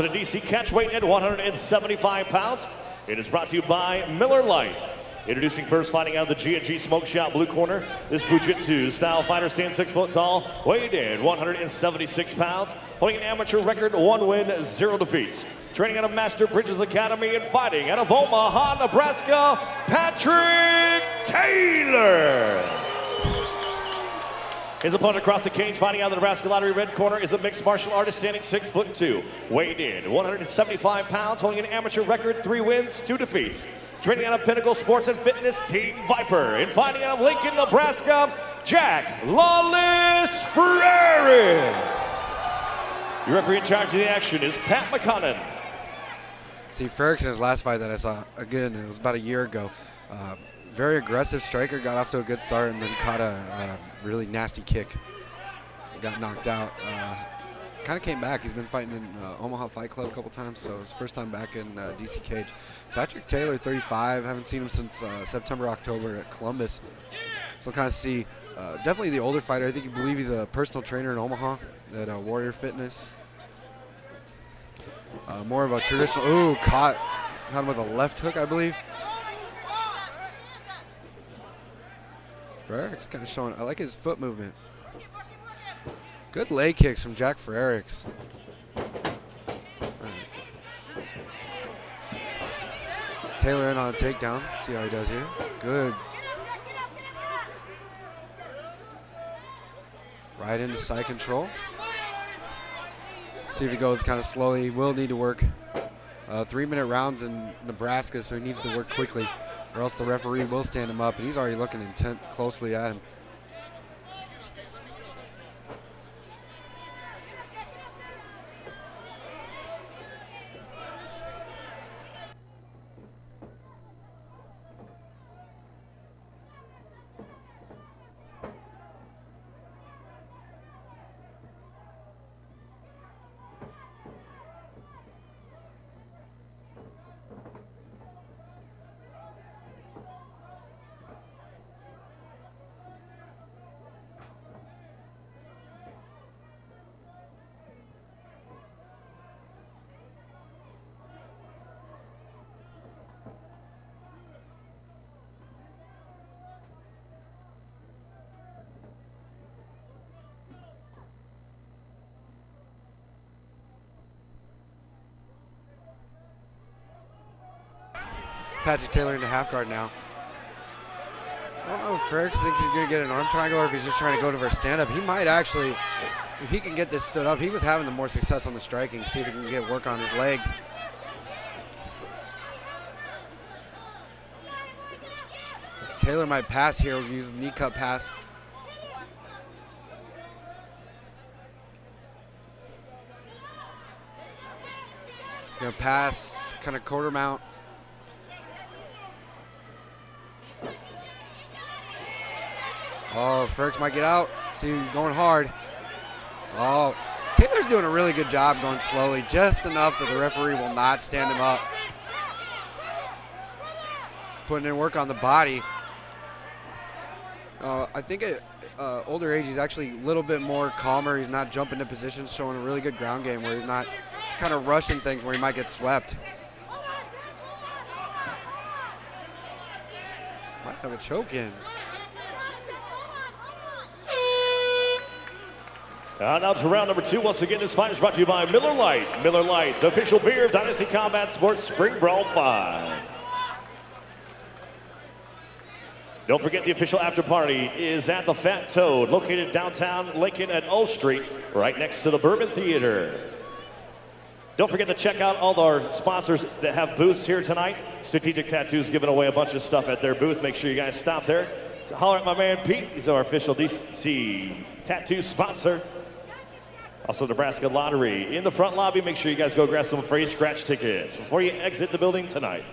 The DC catch weight at 175 pounds. It is brought to you by Miller Lite. Introducing first, fighting out of the G&G Smoke Shop blue corner. This Jiu-Jitsu style fighter stands 6 foot tall, weighed in 176 pounds, holding an amateur record, 1 win, 0 defeats. Training out of Master Bridges Academy and fighting out of Omaha, Nebraska, Patrick Taylor. His opponent across the cage, fighting out of the Nebraska Lottery red corner, is a mixed martial artist standing 6'2", weighed in 175 pounds, holding an amateur record, 3 wins, 2 defeats. Training out of Pinnacle Sports and Fitness, Team Viper. And fighting out of Lincoln, Nebraska, Jack Lawless Freriks. Your referee in charge of the action is Pat McConnell. See, Freriks in his last fight that I saw, again, it was about a year ago. Very aggressive striker, got off to a good start and then caught a really nasty kick. He got knocked out. Kind of came back. He's been fighting in Omaha Fight Club a couple times, so it's first time back in DC cage. Patrick Taylor, 35. Haven't seen him since September, October at Columbus. So kind of see definitely the older fighter. I think you believe he's a personal trainer in Omaha at Warrior Fitness. More of a traditional. Ooh, caught him with a left hook, I believe. Freriks kind of showing. I like his foot movement. Good leg kicks from Jack Freriks. Right. Taylor in on a takedown. See how he does here. Good. Right into side control. See if he goes kind of slowly. He will need to work 3-minute rounds in Nebraska, so he needs to work quickly, or else the referee will stand him up, and he's already looking intent closely at him. Patrick Taylor into half guard now. I don't know if Freriks thinks he's going to get an arm triangle or if he's just trying to go to for a stand-up. He might actually, if he can get this stood up, he was having the more success on the striking. See if he can get work on his legs. Taylor might pass here. We'll use knee cut pass. He's going to pass, kind of quarter mount. Oh, Freriks might get out. See, he's going hard. Oh, Taylor's doing a really good job going slowly, just enough that the referee will not stand him up. Putting in work on the body. I think at older age, he's actually a little bit more calmer. He's not jumping into positions, showing a really good ground game where he's not kind of rushing things where he might get swept. Might have a choke in. Now to round number 2. Once again, this fight is brought to you by Miller Lite. Miller Lite, the official beer of Dynasty Combat Sports Spring Brawl 5. Don't forget the official after party is at the Fat Toad, located downtown Lincoln at O Street, right next to the Bourbon Theater. Don't forget to check out all our sponsors that have booths here tonight. Strategic Tattoos giving away a bunch of stuff at their booth. Make sure you guys stop there to holler at my man Pete. He's our official DC tattoo sponsor. Also, Nebraska Lottery in the front lobby. Make sure you guys go grab some free scratch tickets before you exit the building tonight.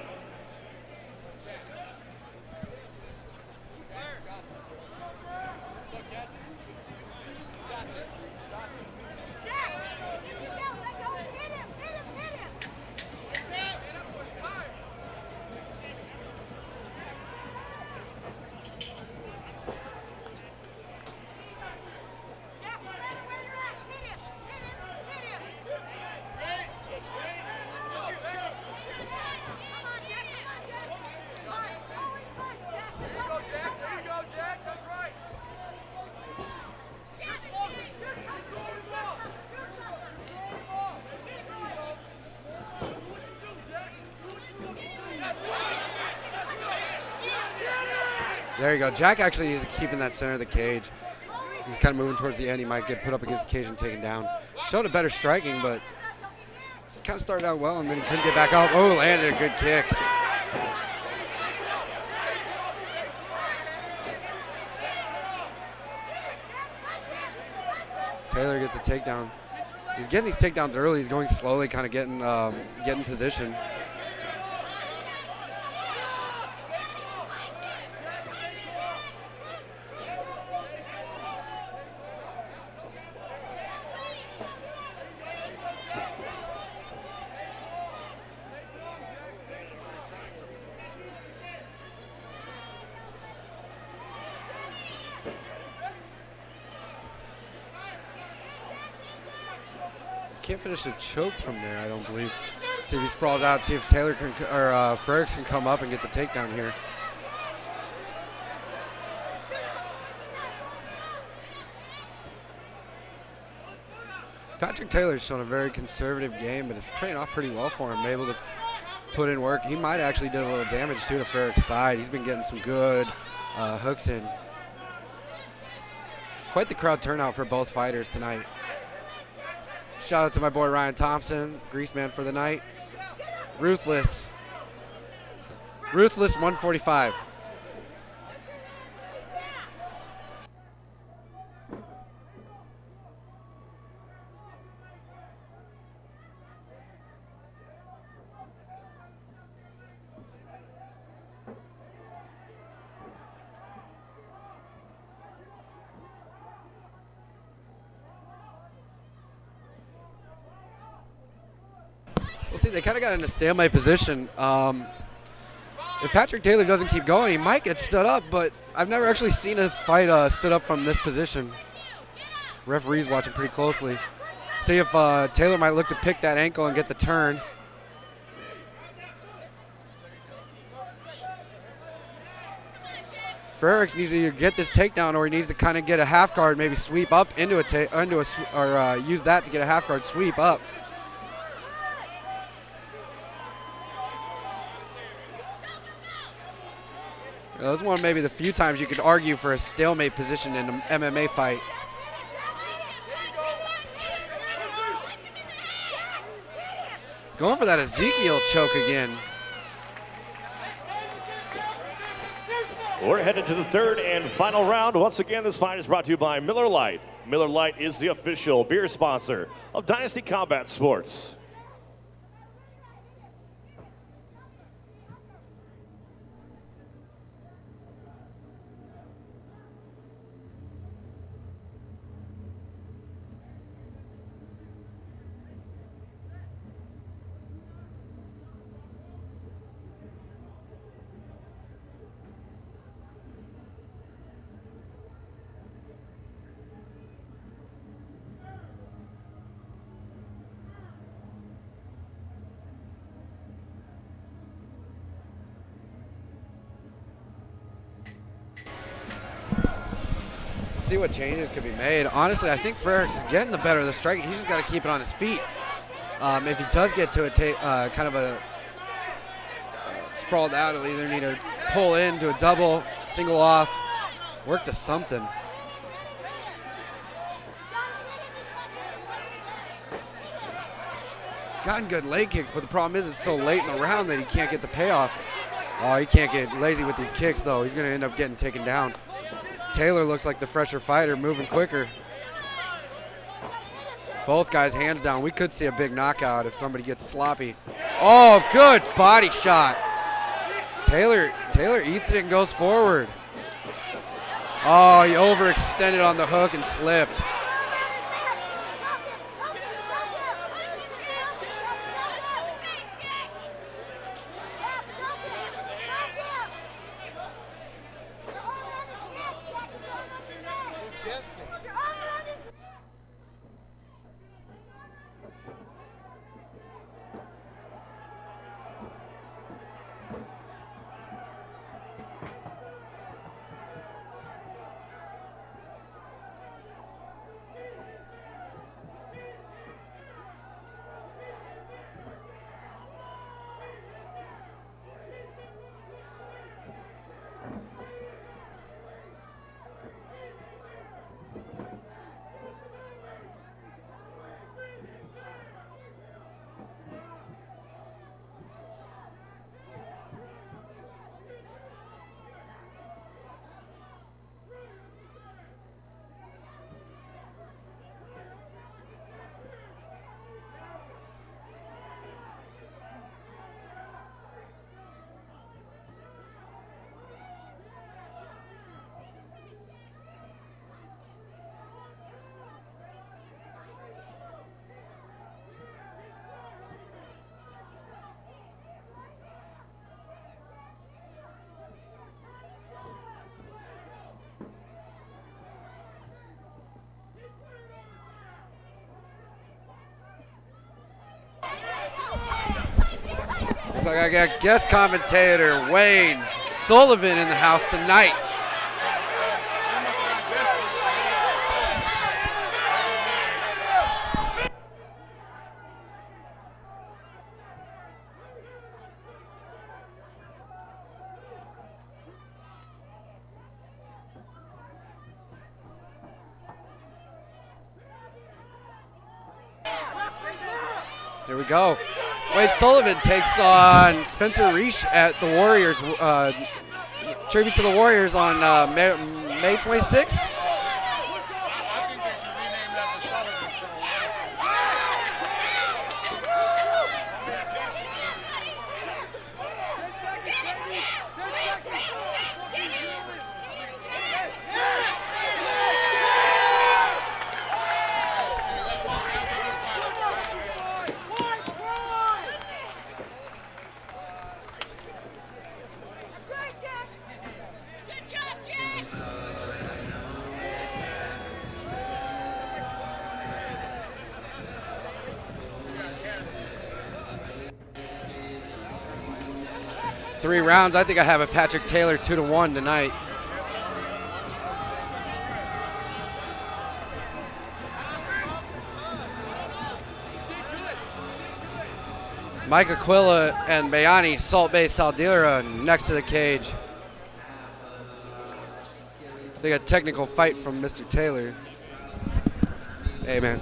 There you go. Jack actually needs to keep in that center of the cage. He's kind of moving towards the end. He might get put up against the cage and taken down. Showed a better striking, but kind of started out well, and then he couldn't get back up. Oh, landed a good kick. Taylor gets a takedown. He's getting these takedowns early. He's going slowly, kind of getting position. Can't finish the choke from there, I don't believe. See if he sprawls out, see if Taylor can, or Freriks can come up and get the takedown here. Patrick Taylor's shown a very conservative game, but it's paying off pretty well for him. Able to put in work. He might actually do a little damage too to Freriks' side. He's been getting some good hooks in. Quite the crowd turnout for both fighters tonight. Shout out to my boy Ryan Thompson, grease man for the night. Ruthless 145. We'll see, they kind of got in a stalemate position. If Patrick Taylor doesn't keep going, he might get stood up, but I've never actually seen a fight stood up from this position. Referee's watching pretty closely. See if Taylor might look to pick that ankle and get the turn. Freriks needs to either get this takedown or he needs to kind of get a half guard, maybe sweep up into a use that to get a half guard sweep up. That was one of maybe the few times you could argue for a stalemate position in an MMA fight. Going for that Ezekiel choke again. We're headed to the third and final round. Once again, this fight is brought to you by Miller Lite. Miller Lite is the official beer sponsor of Dynasty Combat Sports. See what changes could be made. Honestly, I think Freriks is getting the better of the striking. He's just got to keep it on his feet. If he does get to a kind of a sprawled out, he'll either need to pull in, do a double, single off, work to something. He's gotten good leg kicks, but the problem is it's so late in the round that he can't get the payoff. Oh, he can't get lazy with these kicks, though. He's going to end up getting taken down. Taylor looks like the fresher fighter, moving quicker. Both guys hands down. We could see a big knockout if somebody gets sloppy. Oh, good body shot. Taylor eats it and goes forward. Oh, he overextended on the hook and slipped. So I got guest commentator Wayne Sullivan in the house tonight. Here we go. Wade Sullivan takes on Spencer Reich at the Warriors, tribute to the Warriors on May 26th. Three rounds. I think I have a Patrick Taylor 2-1 tonight. Mike Aquila and Bayani Salt Bay Saldira next to the cage. I think a technical fight from Mr. Taylor. Hey, man.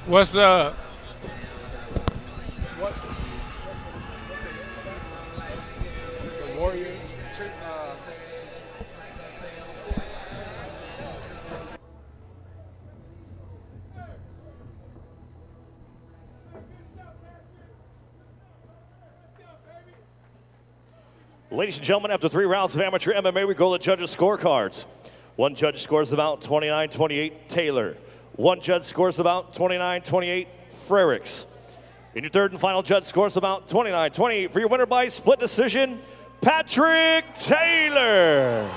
What's up? The Warrior. Ladies and gentlemen, after 3 rounds of amateur MMA, we go to the judges' scorecards. One judge scores about 29-28, Taylor. One judge scores about 29-28, Freriks. And your third and final judge scores about 29-28 for your winner by split decision, Patrick Taylor.